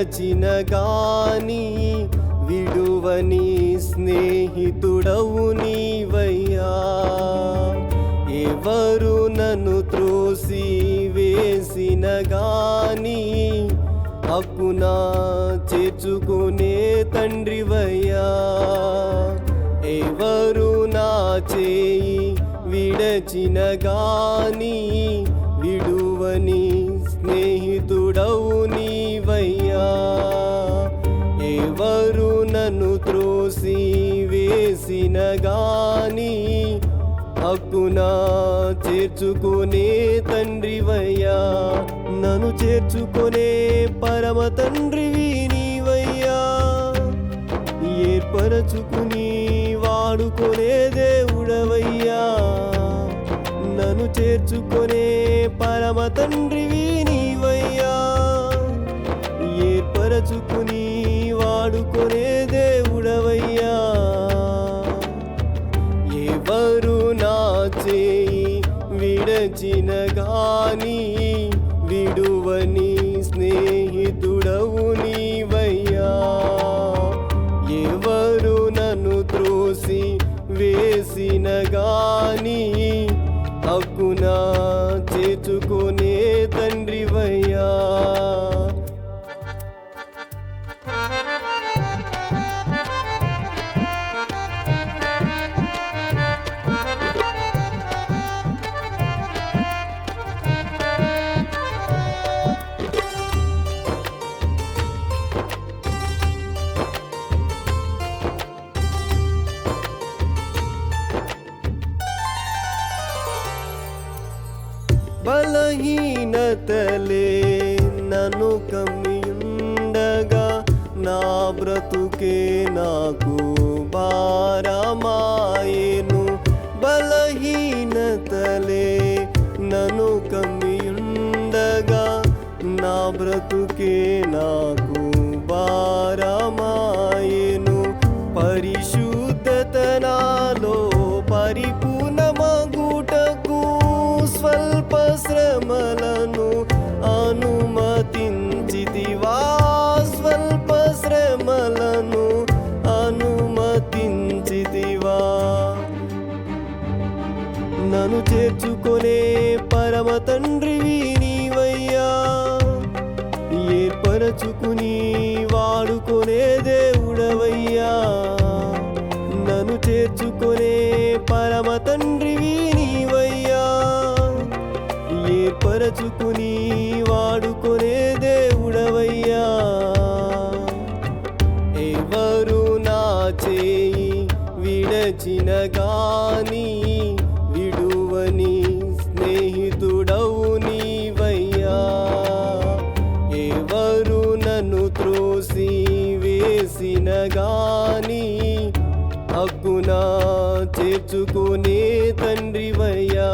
విడచిన గాని విడువని స్నేహితుడవు నీవయ్యా. ఎవరు నన్ను త్రోసి వేసిన గాని హక్కునా చేర్చుకునే తండ్రివయ్యా. ఎవరు నా చేయి విడచిన గాని విడువని స్నేహితుడవు నీవయ్యా. ఎవరు నన్ను త్రోసి వేసిన గాని హక్కునా చేర్చుకునే తండ్రివయ్యా. నన్ను చేర్చుకునే పరమ తండ్రివి నీవయ్యా. ఏర్పరచుకుని వాడుకునే దేవుడవయ్యా. నన్ను చేర్చుకునే పరమ తండ్రివి నీవయ్యా. ఏర్పరచుకుని వాడుకునే దేవుడవయ్యా. ఎవరు నా చేయి విడచిన గాని విడువని స్నేహితుడవు నీవయ్యా. ఎవరు నన్ను త్రోసి వేసిన గాని హక్కునా చేర్చుకునే తండ్రివయ్యా. బలహీనతలే నన్ను కమ్మియుండగా నా బ్రతుకే నాకు భారమాయెను. బలహీనతలే నన్ను కమ్మియుండగా నా బ్రతుకే నాకు భారమాయెను. పరిశుద్ధత నాలో పరిపూర్ణమగుటకు స్వల్ప శ్రమలను అనుమతించితివా. స్వల్ప శ్రమలను అనుమతించితివా. నన్ను చేర్చుకునే పరమ తండ్రివి నీవయ్యా. ఏర్పరచుకుని వాడుకునే దేవుడవయ్యా. నన్ను చేర్చుకునే పరమ తండ్రివి నీవయ్యా. ఏర్పరచుకుని వాడుకునే దేవుడవయ్యా. ఎవరు నా చేయి విడచిన గాని విడువని స్నేహితుడవు నీవయ్యా. ఎవరు నన్ను త్రోసి వేసిన గాని హక్కునా చేర్చుకునే తండ్రివయ్యా.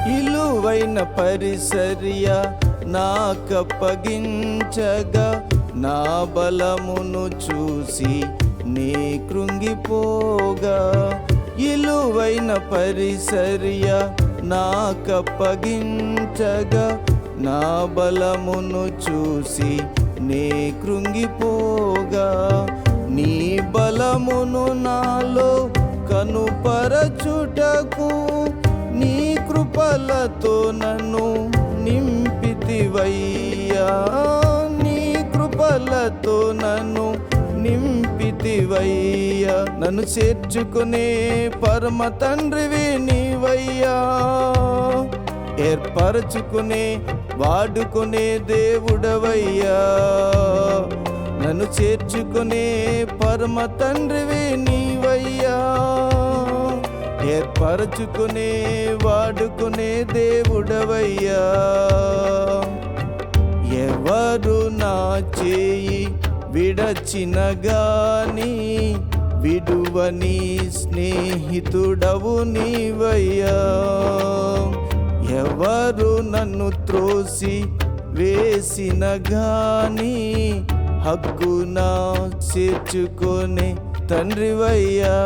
విలువైన పరిచర్య నాకప్పగించగా నా బలమును చూసి నీ కృంగిపోగా. విలువైన పరిచర్య నాకప్పగించగా నా బలమును చూసి నీ కృంగిపోగా. నీ బలమును నాలో కనుపరచుటకు నీ కృపలతో నన్ను నింపితివయ్యా. నీ కృపలతో నన్ను నింపితివయ్యా. నన్ను చేర్చుకునే పరమ తండ్రివి నీవయ్యా. ఏర్పరచుకునే వాడుకునే దేవుడవయ్యా. నన్ను చేర్చుకునే పరమ తండ్రివి నీవయ్యా. ఏర్పరచుకునే వాడుకునే దేవుడవయ్యా. ఎవరు నా చేయి విడచిన గాని విడువని స్నేహితుడవు నీవయ్యా. ఎవరు నన్ను త్రోసి వేసిన గాని హక్కున చేర్చుకునే తండ్రివయ్యా.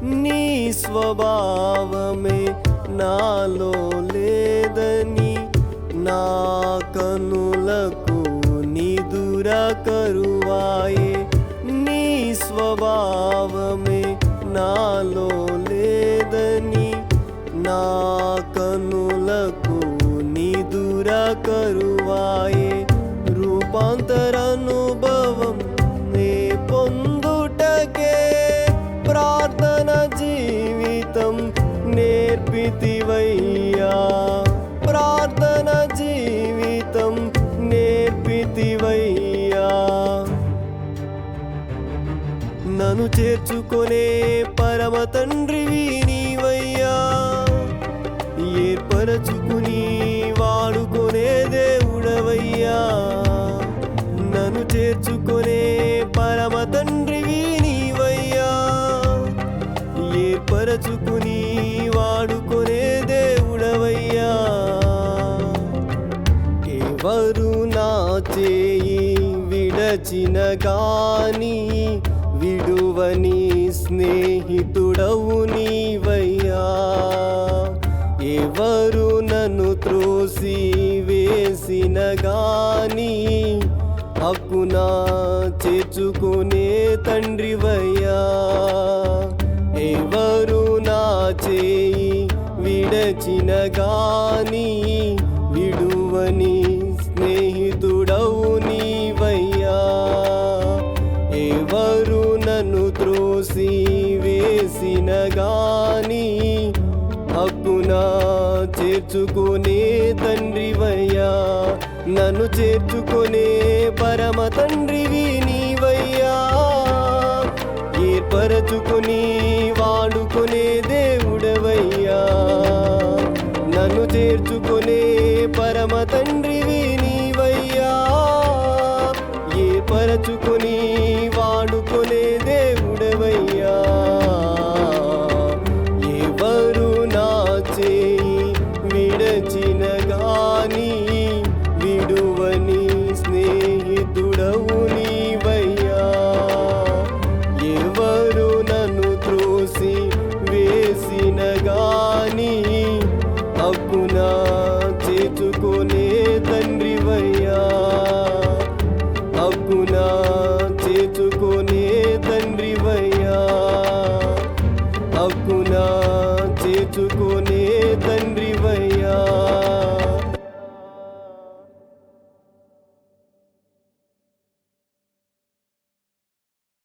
నీ స్వభావమే నాలో లేదని నా కనులకు నిదుర కరువాయే. నీ స్వభావమే నాలో లేదని నా కనులకు నిదుర కరువాయే. రూపాంతరానుభవం నే పొందుటకే ప్రార్థన జీవితం నేర్పితివయ్యా. ప్రార్థన జీవితం నేర్పితివయ్యా. నన్ను చేర్చుకునే పరమ తండ్రివి నీవయ్యా. ఏర్పరచుకుని వాడుకునే దేవుడవయ్యా. నన్ను చేర్చుకునే పరమ తండ్రివి నీవయ్యా. ఏర్పరచుకుని వాడుకునే దేవుడవయ్యా. ఎవరు నా చేయి విడచిన గాని విడువని స్నేహితుడవు నీవయ్యా. ఎవరు నన్ను త్రోసి వేసిన గాని హక్కున చేర్చుకునే తండ్రివయ్యా. ఎవరు నా చేయి విడచిన గాని విడువని స్నేహితుడవు నీవయ్యా. ఎవరు నన్ను త్రోసి వేసిన గాని హక్కున చేర్చుకునే తండ్రివయ్యా. నన్ను చేర్చుకునే పరమ తండ్రివి నీవయ్యా. ఏర్పరచుకుని వాడుకునే దేవుడవయ్యా. నన్ను చేర్చుకునే పరమ తండ్రివి నీవయ్యా. ఏర్పరచుకుని